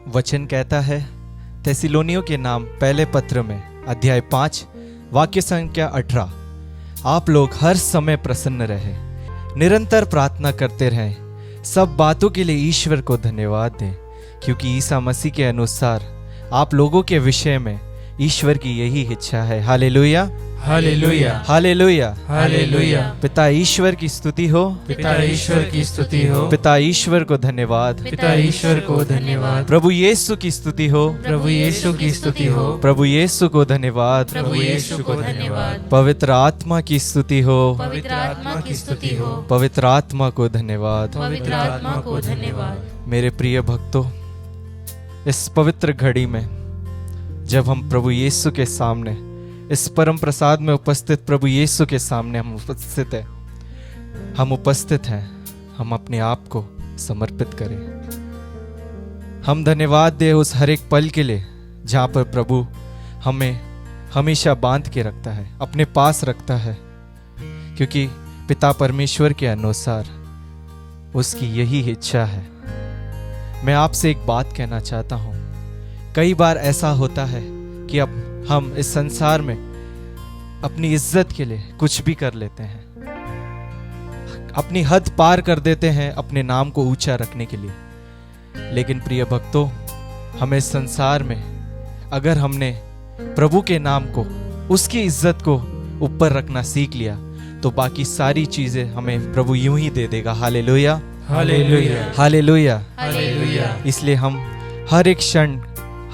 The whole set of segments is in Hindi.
वचन कहता है थेसलोनियों के नाम पहले पत्र में अध्याय 5 वाक्य संख्या 18, आप लोग हर समय प्रसन्न रहे, निरंतर प्रार्थना करते रहें, सब बातों के लिए ईश्वर को धन्यवाद दें, क्योंकि ईसा मसीह के अनुसार आप लोगों के विषय में ईश्वर की यही इच्छा है। Hallelujah, hallelujah, hallelujah, hallelujah. पिता ईश्वर की स्तुति हो, पिता ईश्वर की स्तुति हो, पिता ईश्वर को धन्यवाद, पिता ईश्वर को धन्यवाद। प्रभु यीशु की स्तुति हो, प्रभु यीशु की स्तुति हो, प्रभु यीशु को धन्यवाद, प्रभु यीशु को धन्यवाद। पवित्र आत्मा की स्तुति हो, पवित्र आत्मा की स्तुति हो, पवित्र आत्मा को धन्यवाद। पवित्र आत्मा को धन्यवाद। मेरे प्रिय भक्तों, इस पवित्र घड़ी में जब हम प्रभु यीशु के सामने, इस परम प्रसाद में उपस्थित प्रभु यीशु के सामने हम उपस्थित हैं, हम अपने आप को समर्पित करें। हम धन्यवाद दें उस हर एक पल के लिए जहाँ पर प्रभु हमें हमेशा बांध के रखता है, अपने पास रखता है, क्योंकि पिता परमेश्वर के अनुसार उसकी यही इच्छा है। मैं आपसे एक बात कहना चाहता हूँ, कई बार ऐसा होता है कि अब हम इस संसार में अपनी इज्जत के लिए कुछ भी कर लेते हैं, अपनी हद पार कर देते हैं अपने नाम को ऊंचा रखने के लिए। लेकिन प्रिय भक्तों, हमें संसार में अगर हमने प्रभु के नाम को, उसकी इज्जत को ऊपर रखना सीख लिया तो बाकी सारी चीजें हमें प्रभु यूं ही दे देगा। Hallelujah, hallelujah, hallelujah, hallelujah. इसलिए हम हर एक क्षण,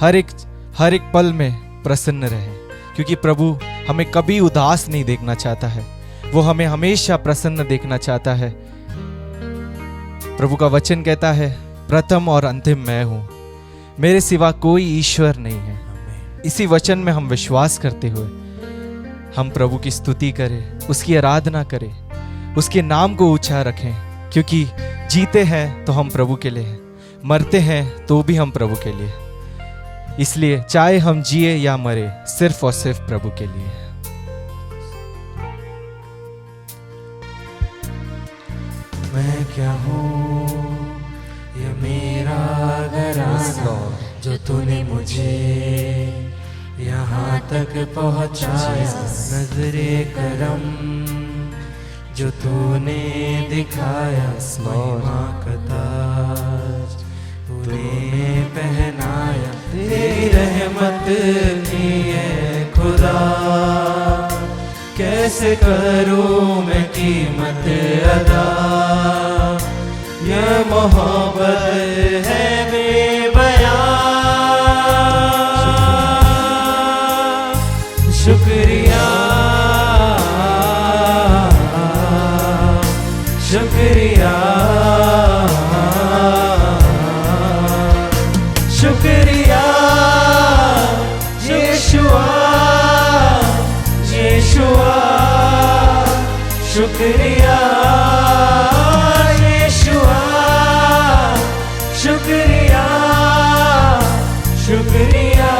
हर एक पल में प्रसन्न रहें, क्योंकि प्रभु हमें कभी उदास नहीं देखना चाहता है, वो हमें हमेशा प्रसन्न देखना चाहता है। प्रभु का वचन कहता है, प्रथम और अंतिम मैं हूं, मेरे सिवा कोई ईश्वर नहीं है। इसी वचन में हम विश्वास करते हुए हम प्रभु की स्तुति करें, उसकी आराधना करें, उसके नाम को ऊंचा रखें, क्योंकि जीते हैं तो हम प्रभु के लिए हैं, मरते हैं तो भी हम प्रभु के लिए। इसलिए चाहे हम जिए या मरे, सिर्फ और सिर्फ प्रभु के लिए। मैं क्या हूँ, ये मेरा घराना, जो तूने मुझे यहाँ तक पहुँचाया, नजरे करम जो तूने दिखाया, महिमा का ताज तूने पहनाया, तेरी रहमत की है खुदा, कैसे करूं मैं कीमत अदा, ये मोहब्बत है बेबयां। शुक्रिया, शुक्रिया, शुक्रिया यीशुआ, यीशुआ, शुक्रिया यीशुआ, शुक्रिया, शुक्रिया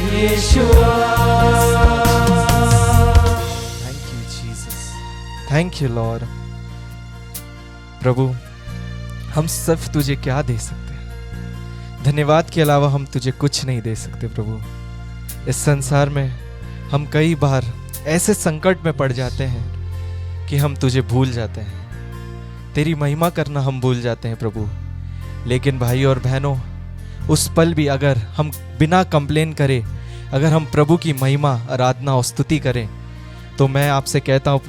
Yeshua. Thank you Jesus, thank you Lord. प्रभु, हम सिर्फ तुझे क्या दे सकते हैं? धन्यवाद के अलावा हम तुझे कुछ नहीं दे सकते प्रभु। इस संसार में हम कई बार ऐसे संकट में पड़ जाते हैं कि हम तुझे भूल जाते हैं, तेरी महिमा करना हम भूल जाते हैं प्रभु। लेकिन भाई और बहनों, उस पल भी अगर हम बिना कंप्लेन करे, अगर हम प्रभु की महिमा, आराधना और स्तुति करें, तो मैं आपसे कहता हूँ,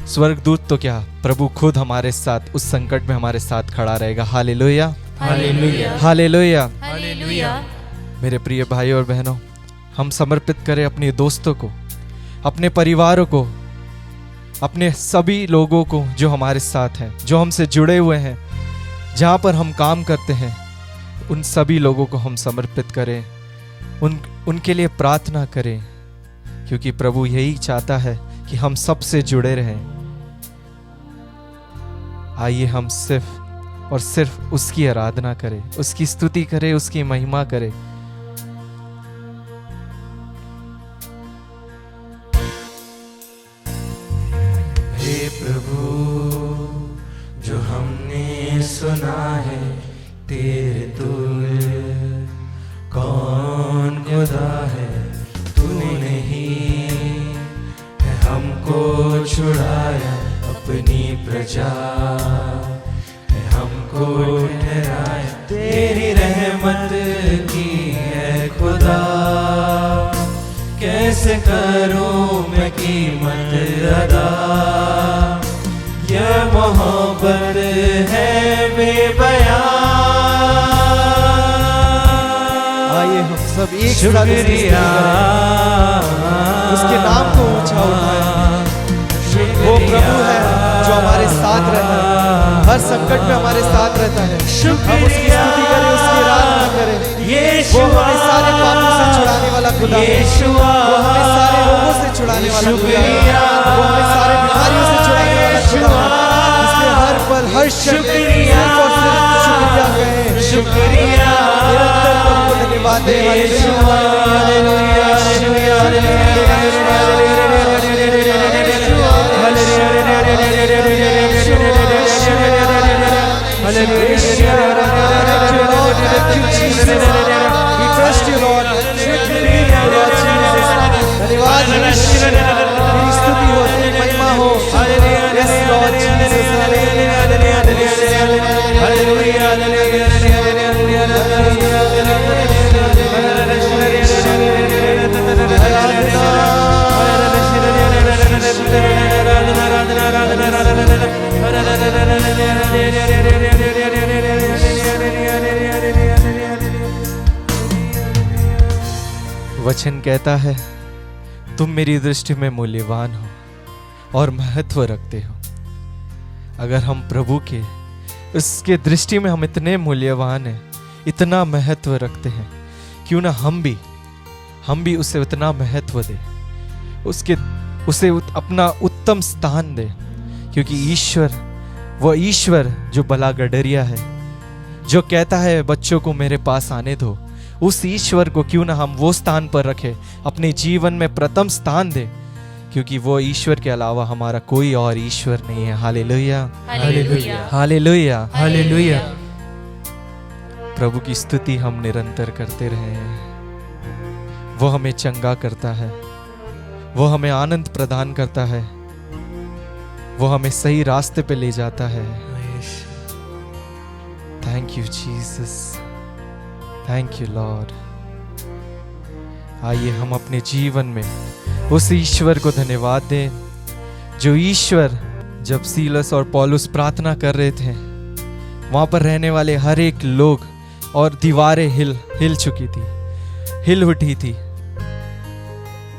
स्वर्गदूत तो क्या, प्रभु खुद हमारे साथ उस संकट में हमारे साथ खड़ा रहेगा। Hallelujah, hallelujah, hallelujah, hallelujah. मेरे प्रिय भाई और बहनों, हम समर्पित करें अपने दोस्तों को, अपने परिवारों को, अपने सभी लोगों को जो हमारे साथ हैं, जो हमसे जुड़े हुए हैं, जहाँ पर हम काम करते हैं, उन सभी लोगों को हम समर्पित करें, उनके लिए प्रार्थना करें, क्योंकि प्रभु यही चाहता है कि हम सबसे जुड़े रहें। आइए हम सिर्फ और सिर्फ उसकी आराधना करें, उसकी स्तुति करें, उसकी महिमा करें। हे प्रभु, जो हमने सुना है तेरे तुल्य कौन खुदा है, तूने ही है हमको छुड़ाया, अपनी प्रजा है हमको ठहराया। तेरी रहमत की है खुदा, कैसे करूं मैं कीमत अदा। यह मोहब्बत है बेबयां। आइए हम सब एक साथ शुक्रिया उसके नाम को ऊंचा उठाएं। वो प्रभु है जो हमारे साथ रहता है, हर संकट में हमारे साथ रहता है। हम उसकी स्तुति करें, उसकी आराधना करें। वो हमें सारे पापों से छुड़ाने वाला खुदा है। वो हमें सारे रोगों से छुड़ाने वाला खुदा है। वो हमें सारे बीमारियों से छुड़ाने वाला खुदा है। इसलिए हर पल हर क्षण सिर्फ और सिर्फ शुक्रिया कहें। शुक्रिया निरंतर प्रभु को धन्यवाद दें। We trust you, Lord. Lord Jesus. धन्यवाद तेरी स्तुति हो, तेरी महिमा हो। Yes, Lord Jesus. वचन कहता है, तुम मेरी दृष्टि में मूल्यवान हो और महत्व रखते हो। अगर हम प्रभु के उसके दृष्टि में हम इतने मूल्यवान हैं, इतना महत्व रखते हैं, क्यों ना हम भी उसे उतना महत्व दें, उसे अपना उत्तम स्थान दें। क्योंकि वह ईश्वर जो भला गडरिया है, जो कहता है बच्चों को मेरे पास आने दो, उस ईश्वर को क्यों ना हम वो स्थान पर रखें, अपने जीवन में प्रथम स्थान दें। क्योंकि वो ईश्वर के अलावा हमारा कोई और ईश्वर नहीं है। Hallelujah, hallelujah, hallelujah, hallelujah. प्रभु की स्तुति हम निरंतर करते रहे हैं। वो हमें चंगा करता है, वो हमें आनंद प्रदान करता है, वो हमें सही रास्ते पे ले जाता है। Thank you Jesus, thank you Lord. आइए हम अपने जीवन में उस ईश्वर को धन्यवाद दें, जो ईश्वर जब सीलस और पौलुस प्रार्थना कर रहे थे, वहां पर रहने वाले हर एक लोग और दीवारें हिल चुकी थी, हिल उठी थी।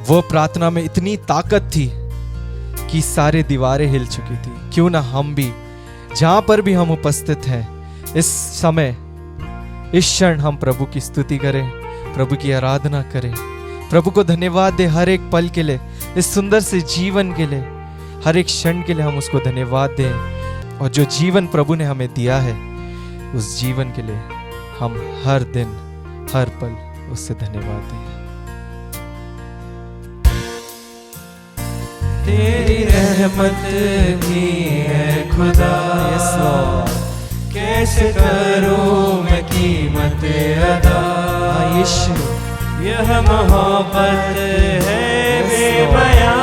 वो प्रार्थना में इतनी ताकत थी कि सारे दीवारें हिल चुकी थी। क्यों ना हम भी, जहां पर भी हम उपस्थित हैं इस समय, इस क्षण हम प्रभु की स्तुति करें, प्रभु की आराधना करें, प्रभु को धन्यवाद दे हर एक पल के लिए, इस सुंदर से जीवन के लिए, हर एक क्षण के लिए हम उसको धन्यवाद दें। और जो जीवन प्रभु ने हमें दिया है, उस जीवन के लिए हम हर दिन हर पल उससे धन्यवाद दें। तेरी रहमत की है खुदा, कैसे करूं मैं कीमत अदा। यीशु, यह मोहब्बत है बेबयां।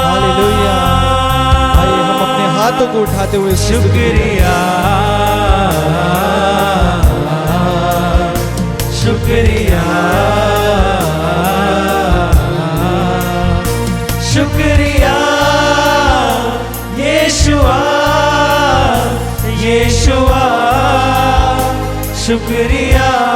हालेलुया। आइए हम अपने हाथों को उठाते हुए शुक्रिया, शुक्रिया, शुक्रिया यीशुआ, यीशुआ, शुक्रिया।